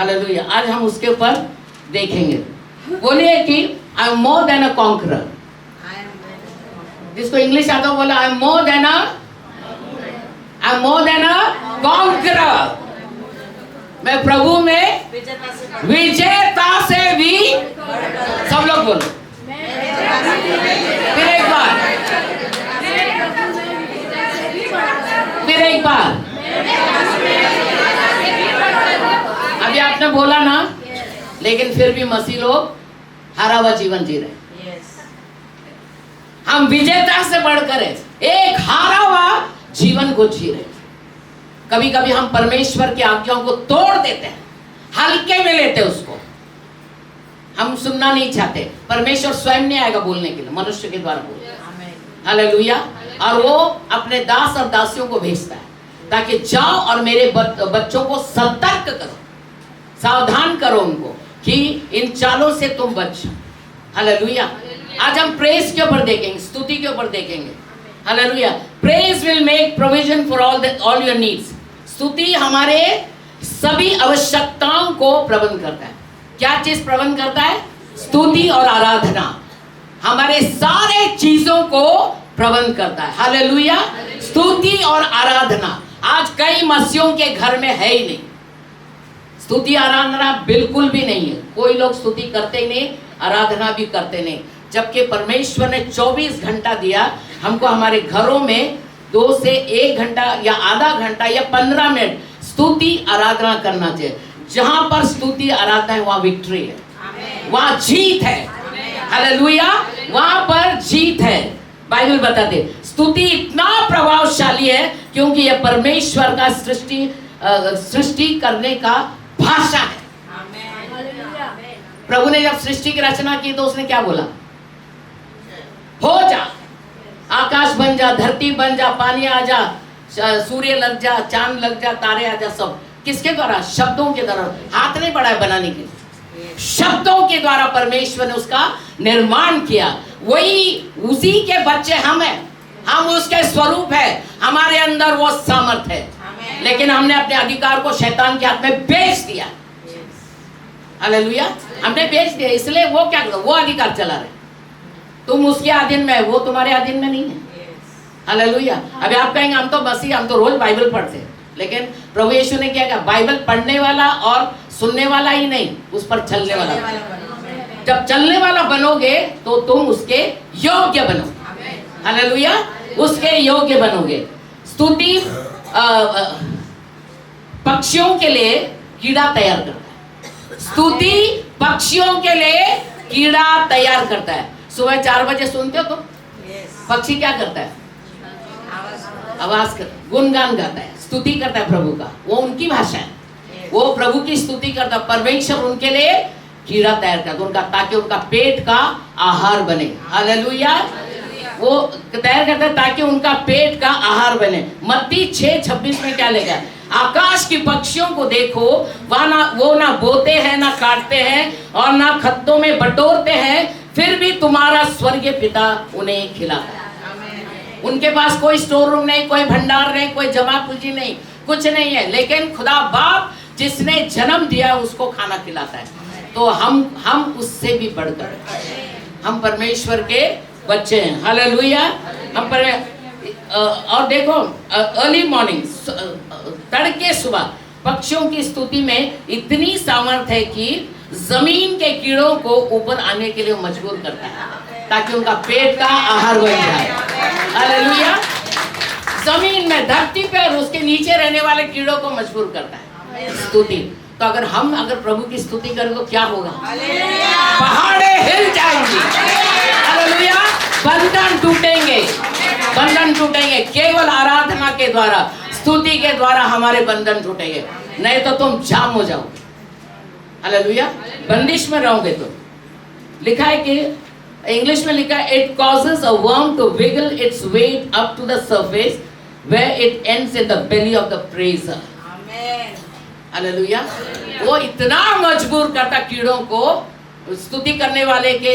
Hallelujah. आज हम उसके ऊपर देखेंगे। बोलिए कि I am more than a conqueror. जिसको इंग्लिश आता है बोला I am more than a conqueror. मैं प्रभु में विजेता से भी, सब लोग बोलो फिर एक बार, फिर एक बार। अभी आपने बोला ना, लेकिन फिर भी मसीह लोग हारा हुआ जीवन जी रहे। हम विजेता से बढ़कर एक हारा हुआ जीवन को जी रहे। कभी कभी हम परमेश्वर की आज्ञाओं को तोड़ देते हैं, हल्के में लेते हैं उसको, हम सुनना नहीं चाहते। परमेश्वर स्वयं नहीं आएगा बोलने के लिए, मनुष्य के द्वारा बोलता है। हालेलुया। और वो अपने दास और दासियों को भेजता है ताकि जाओ और मेरे बच्चों को सतर्क करो, सावधान करो उनको कि इन चालों से तुम बच। हालेलुया। आज हम प्रेज के ऊपर देखेंगे, स्तुति के ऊपर देखेंगे। Hallelujah. Praise will make provision for all your needs. स्तुति हमारे सभी आवश्यकताओं को प्रबंध करता है। क्या चीज प्रबंध करता है? स्तुति और आराधना हमारे सारे चीजों को प्रबंध करता है। हालेलुया। स्तुति और आराधना आज कई मसीहों के घर में है ही नहीं। स्तुति आराधना बिल्कुल भी नहीं है। कोई लोग स्तुति करते ही नहीं, आराधना भी करते नहीं, जबकि परमेश्वर ने 24 घंटा दिया हमको। हमारे घरों में 2 से 1 घंटा या आधा घंटा या 15 मिनट स्तुति आराधना करना चाहिए। जहां पर स्तुति आराधना है वहां विक्ट्री है, वहां जीत है। हालेलुया। वहां पर जीत है। बाइबल बताते स्तुति इतना प्रभावशाली है क्योंकि यह परमेश्वर का सृष्टि करने का भाषा है। प्रभु ने जब सृष्टि की रचना की तो उसने क्या बोला? हो जा, आकाश बन जा, धरती बन जा, पानी आ जा, सूर्य लग जा, चांद लग जा, तारे आ जा। सब किसके द्वारा? शब्दों के द्वारा। हाथ नहीं बढ़ाया बनाने के लिए, शब्दों के द्वारा परमेश्वर ने उसका निर्माण किया। वही उसी के बच्चे हम हैं, हम उसके स्वरूप है, हमारे अंदर वो सामर्थ है। लेकिन हमने अपने अधिकार को शैतान के हाथ में बेच दिया। हालेलुया। हमने बेच दिया, इसलिए वो क्या करो, वो अधिकार चला रहे। तुम उसके अधीन में है, वो तुम्हारे अधीन में नहीं है। हालेलुया। अभी आप कहेंगे हम तो मसीह, हम तो रोज बाइबल पढ़ते हैं, लेकिन प्रभु यीशु ने क्या कहा? बाइबल पढ़ने वाला और सुनने वाला ही नहीं, उस पर चलने वाला। जब चलने वाला बनोगे तो तुम उसके योग्य बनो। हालेलुया। उसके योग्य बनोगे। स्तुति पक्षियों के लिए कीड़ा तैयार करता है। स्तुति पक्षियों के लिए कीड़ा तैयार करता है। सुबह 4 बजे सुनते हो तो पक्षी क्या करता है? आवाज कर, गुणगान गाता है, स्तुति करता है प्रभु का। वो उनकी भाषा है, वो प्रभु की स्तुति करता है। परमेश्वर उनके लिए कीड़ा तैयार करता उनका, ताकि उनका पेट का आहार बने। हालेलुया। वो तैयार करता है ताकि उनका पेट का आहार बने। मत्ती 6:26 में क्या लिखा है? आकाश की पक्षियों को देखो, वो ना बोते हैं, ना काटते हैं और ना खत्तों में बटोरते हैं, फिर भी तुम्हारा स्वर्गीय पिता उन्हें खिलाता है। उनके पास कोई स्टोर रूम नहीं, कोई भंडार नहीं, कोई जमा पूंजी नहीं, कुछ नहीं है, लेकिन खुदा बाप जिसने जन्म दिया उसको खाना खिलाता है। तो हम उससे भी बढ़कर हम परमेश्वर के बच्चे हैं। हालेलुया। हम और देखो अर्ली मॉर्निंग, तड़के सुबह पक्षियों की स्तुति में इतनी सामर्थ्य है कि जमीन के कीड़ों को ऊपर आने के लिए मजबूर करता है ताकि उनका पेट का आहार बन जाए। हालेलुया। जमीन में, धरती पे और उसके नीचे रहने वाले कीड़ों को मजबूर करता है स्तुति। तो अगर प्रभु की स्तुति करें तो क्या होगा? पहाड़े हिल जाएंगी। हालेलुया। बंधन टूटेंगे, बंधन टूटेंगे। केवल आराधना के द्वारा, स्तुति के द्वारा हमारे बंधन टूटेंगे, नहीं तो तुम जाम हो जाओगे। हालेलुया। बंदिश में रहोगे तुम। लिखा है कि इंग्लिश में लिखा है, it causes a worm to wiggle its weight up to the surface where it ends in the belly of the preacher. Hallelujah. वो इतना मजबूर करता कीड़ों को स्तुति करने वाले के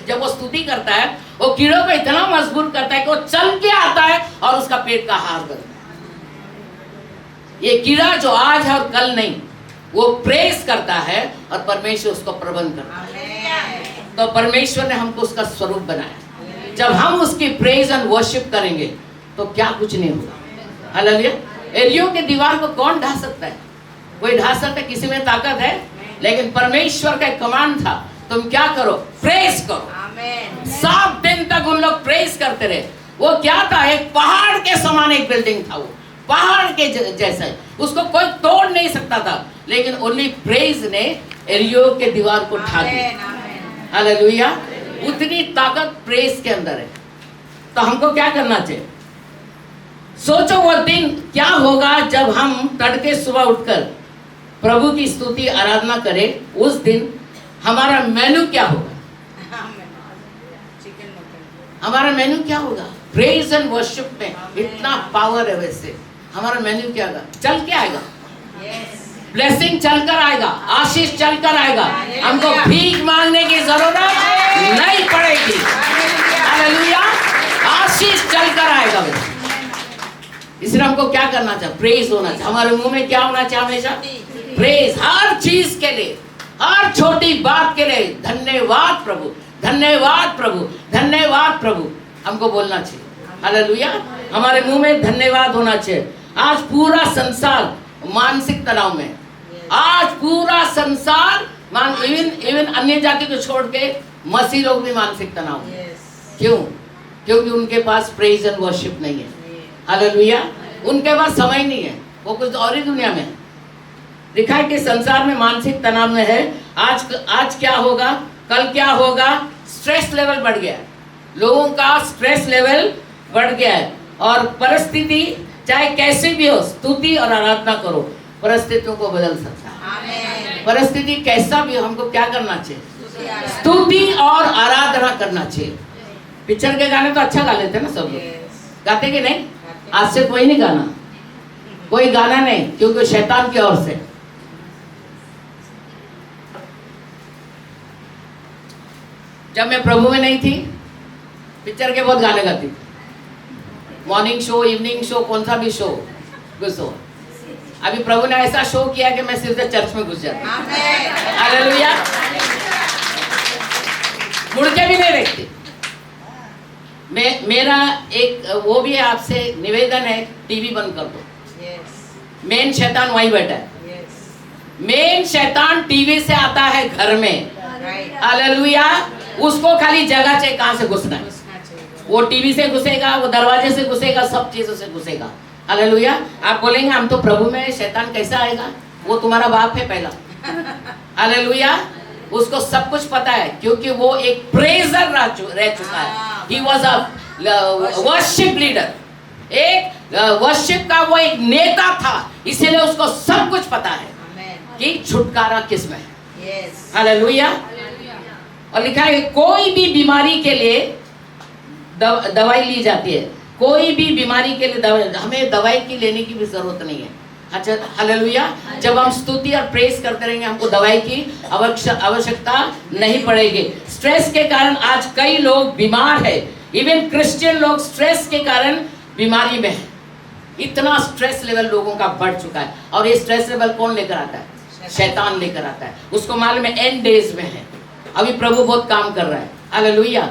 जब वो स्तुति करता है, वो कीड़ों को इतना मजबूर करता है कि वो चल के आता है और उसका पेट का आहार बनता है। ये कीड़ा जो आज है और कल नहीं, वो प्रेस करता है और परमेश्वर उसको प्रबंध करता है। तो परमेश्वर ने हमको उसका स्वरूप बनाया। जब हम उसकी प्रेज एंड वर्शिप करेंगे तो क्या कुछ नहीं होगा। हालेलुया। एरियो के दीवार को कौन ढा सकता है? कोई ढा सकता है? किसी में ताकत है? लेकिन परमेश्वर का कमांड था, तुम क्या करो? प्रेस करो। 7 दिन तक उन लोग प्रेस करते रहे। वो क्या था? एक पहाड़ के समान एक बिल्डिंग था, वो पहाड़ के जैसा, उसको कोई तोड़ नहीं सकता था, लेकिन ओनली प्रेज ने एरियो के दीवार को ढा दिया। हालेलुया। उतनी ताकत प्रेस के अंदर है। तो हमको क्या करना चाहिए? सोचो वो दिन क्या होगा जब हम तड़के सुबह उठकर प्रभु की स्तुति आराधना करें। उस दिन हमारा मेनू क्या होगा? हमारा मेनू क्या होगा? प्रेज एंड वर्शिप में इतना पावर है। वैसे हमारा मेन्यू क्या होगा? चल के आएगा। ब्लेसिंग चलकर आएगा, आशीष चलकर आएगा। हमको भीख मांगने की जरूरत नहीं पड़ेगी। हालेलुया। आशीष चलकर आएगा। इसलिए हमको क्या करना चाहिए? प्रेज होना चाहिए। हमारे मुंह में क्या होना चाहिए? हमेशा प्रेज। हर चीज के लिए, हर छोटी बात के लिए धन्यवाद प्रभु, धन्यवाद प्रभु, धन्यवाद प्रभु हमको बोलना चाहिए। हालेलुया। हमारे मुंह में धन्यवाद होना चाहिए। आज पूरा संसार मानसिक तनाव में, आज पूरा संसार इवन अन्य जाति को छोड़ के मसीह लोग भी मानसिक तनाव में। क्यों? क्योंकि उनके पास प्रेज एंड वर्शिप नहीं है। हालेलुया। उनके पास समय नहीं है, वो कुछ और ही दुनिया में दिखा है कि संसार में मानसिक तनाव में है। आज क्या होगा, कल क्या होगा? स्ट्रेस लेवल बढ़ गया है, लोगों का स्ट्रेस लेवल बढ़ गया है। और परिस्थिति चाहे कैसे भी हो, स्तुति और आराधना करो, परिस्थितियों को बदल सकता है। परिस्थिति कैसा भी हो, हमको क्या करना चाहिए? स्तुति और आराधना करना चाहिए। पिक्चर के गाने तो अच्छा गा लेते हैं ना सब लोग, गाते कि नहीं? आज से कोई नहीं गाना, कोई गाना नहीं, क्योंकि शैतान की ओर से। जब मैं प्रभु में नहीं थी, पिक्चर के बहुत गाने गाती थी। मॉर्निंग शो, इवनिंग शो, कौन सा भी शो घुसो। अभी प्रभु ने ऐसा शो किया कि मैं सीधे चर्च में घुस जाती। हालेलुया। मुड़ के भी नहीं देखती। मेरा एक वो भी आपसे निवेदन है, टीवी बंद कर दो। मेन शैतान वहीं बैठा है। मेन शैतान टीवी से आता है घर में। हालेलुया। उसको खाली जगह चाहिए कहां से घुसना है। वो टीवी से घुसेगा, वो दरवाजे से घुसेगा, सब चीजों से घुसेगा। हालेलुया। आप बोलेंगे हम तो प्रभु में, शैतान कैसा आएगा? वो तुम्हारा बाप है पहला। हालेलुया। उसको सब कुछ पता है, क्योंकि वो एक प्रेजर रह चुका है। He was a worship leader। एक वर्शिप का वो एक नेता था, इसीलिए उसको सब कुछ पता है कि छुटकारा किस में है। हालेलुया। और लिखा है कोई भी बीमारी के लिए दवाई ली जाती है। कोई भी बीमारी के लिए हमें दवाई की लेने की भी जरूरत नहीं है। अच्छा, हालेलुया। जब हम स्तुति और प्रेस करते रहेंगे, हमको दवाई की आवश्यकता नहीं पड़ेगी। स्ट्रेस के कारण आज कई लोग बीमार है। इवन क्रिश्चियन लोग स्ट्रेस के कारण बीमारी में है। इतना स्ट्रेस लेवल लोगों का बढ़ चुका है। और ये स्ट्रेस लेवल कौन लेकर आता है? शैतान लेकर आता है। उसको मालूम है एंड डेज में है। अभी प्रभु बहुत काम कर रहा है। हालेलुया।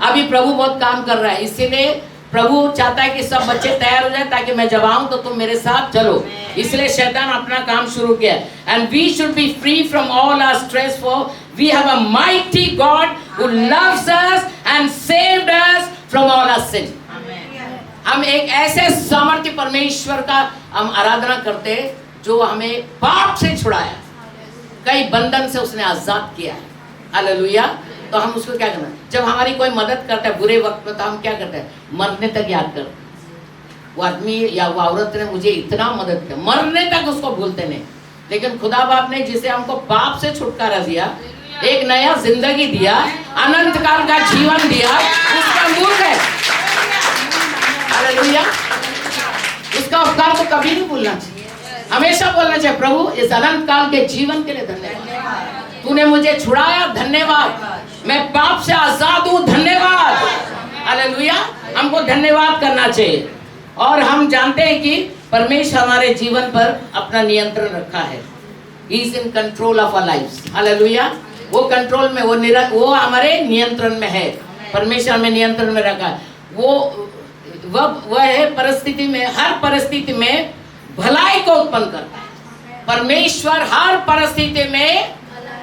अभी प्रभु बहुत काम कर रहा है, इसीलिए प्रभु चाहता है कि सब बच्चे तैयार हो जाए, ताकि मैं जब आऊं तो तुम मेरे साथ चलो। इसलिए शैतान अपना काम शुरू किया। And we should be free from all our stress, for we have a mighty God who loves us and saved us from all our sin. हम एक ऐसे सामर्थ्य परमेश्वर का हम आराधना करते हैं जो हमें पाप से छुड़ाया, कई बंधन से उसने आजाद किया है। हालेलुया। तो हम उसको क्या करना? जब हमारी कोई मदद करता है बुरे वक्त में, तो हम क्या करते हैं? मरने तक याद करते हैं। वो आदमी या वो औरत ने मुझे इतना मदद किया, मरने तक उसको भूलते नहीं। लेकिन खुदा बाप ने जिसे हमको पाप से छुटकारा दिया, एक नया जिंदगी दिया, अनंत काल का जीवन दिया, उसका मूल्य है। हालेलुया। उसका उपकार को कभी नहीं भूलना चाहिए, हमेशा बोलना चाहिए, प्रभु इस अनंत काल के जीवन के लिए धन्यवाद। तूने मुझे छुड़ाया, धन्यवाद। मैं पाप से आजाद हूं, धन्यवाद। हालेलुया। हमको धन्यवाद करना चाहिए। और हम जानते हैं कि परमेश्वर हमारे जीवन पर अपना नियंत्रण रखा है। He is in control of our lives. Hallelujah. वो कंट्रोल में, वो हमारे नियंत्रण में है। परमेश्वर में नियंत्रण में रखा है। वह है परिस्थिति में, हर परिस्थिति में भलाई को उत्पन्न करता है। परमेश्वर हर परिस्थिति में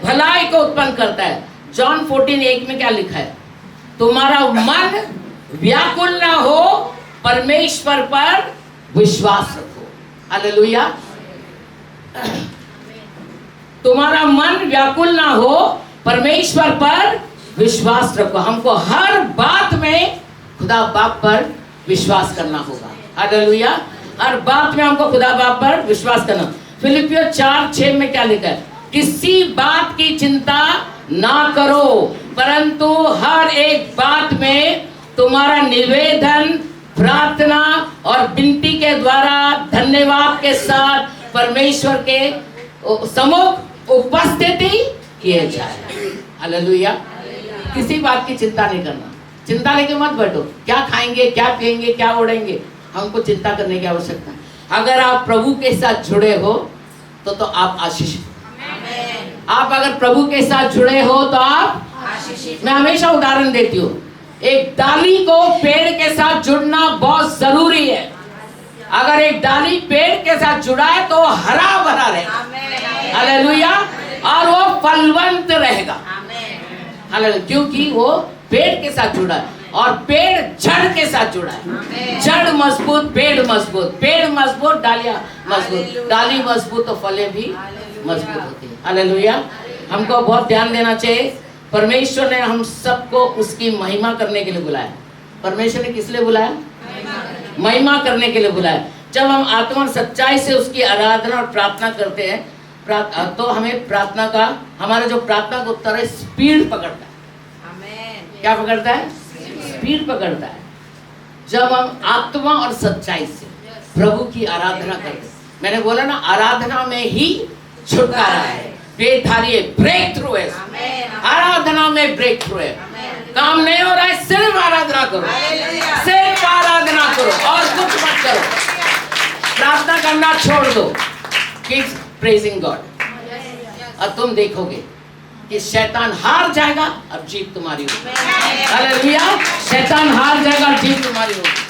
भलाई को उत्पन्न करता है। जॉन 14:1 में क्या लिखा है? तुम्हारा मन व्याकुल ना हो, परमेश्वर पर विश्वास रखो। हालेलुया। तुम्हारा मन व्याकुल ना हो, परमेश्वर पर विश्वास रखो। हमको हर बात में खुदा बाप पर विश्वास करना होगा। हालेलुया। हर बात में हमको खुदा बाप पर विश्वास करना। फिलिपियों 4:6 में क्या लिखा है? किसी बात की चिंता ना करो, परंतु हर एक बात में तुम्हारा निवेदन, प्रार्थना और विनती के द्वारा धन्यवाद के साथ परमेश्वर के सम्मुख उपस्थिति किए जाए। हालेलुया। किसी बात की चिंता नहीं करना। चिंता लेके मत बैठो, क्या खाएंगे, क्या पिएंगे, क्या उड़ेंगे। हमको चिंता करने की आवश्यकता है। अगर आप प्रभु के साथ जुड़े हो तो आप आशीषित। आप अगर प्रभु के साथ जुड़े हो तो आप आशीषित। मैं हमेशा उदाहरण देती हूँ, एक डाली को पेड़ के साथ जुड़ना बहुत जरूरी है। अगर एक डाली पेड़ के साथ जुड़ा है तो हरा भरा रहेगा। हालेलुया। और वो फलवंत रहेगा। हालेलुया। क्योंकि वो पेड़ के साथ जुड़ा है, और पेड़ जड़ के साथ जुड़ा है। जड़ मजबूत, पेड़ मजबूत, पेड़ मजबूत, डालियां मजबूत, डाली मजबूत तो फलें भी मजबूत होती है। हालेलुया। हमको बहुत ध्यान देना चाहिए। परमेश्वर ने हम सबको उसकी महिमा करने के लिए बुलाया। परमेश्वर ने किस लिए बुलाया? महिमा करने के लिए बुलाया। जब हम आत्मा और सच्चाई से उसकी आराधना और प्रार्थना करते हैं तो हमें प्रार्थना का, हमारा जो प्रार्थना का उत्तर है, स्पीड पकड़ता है। क्या पकड़ता है? स्पीड पकड़ता है। जब हम आत्मा और सच्चाई से प्रभु की आराधना करते हैं। मैंने बोला ना, आराधना में ही छुटकारा है, बेधारी है, ब्रेक थ्रू है। आराधना में ब्रेक थ्रू है। काम नहीं हो रहा है, सिर्फ आराधना करो, सिर्फ आराधना करो और कुछ मत करो। प्रार्थना करना छोड़ दो। कीप प्रेजिंग गॉड और तुम देखोगे कि शैतान हार जाएगा और जीत तुम्हारी होगी। हालेलुया। शैतान हार जाएगा और जीत तुम्हारी होगी।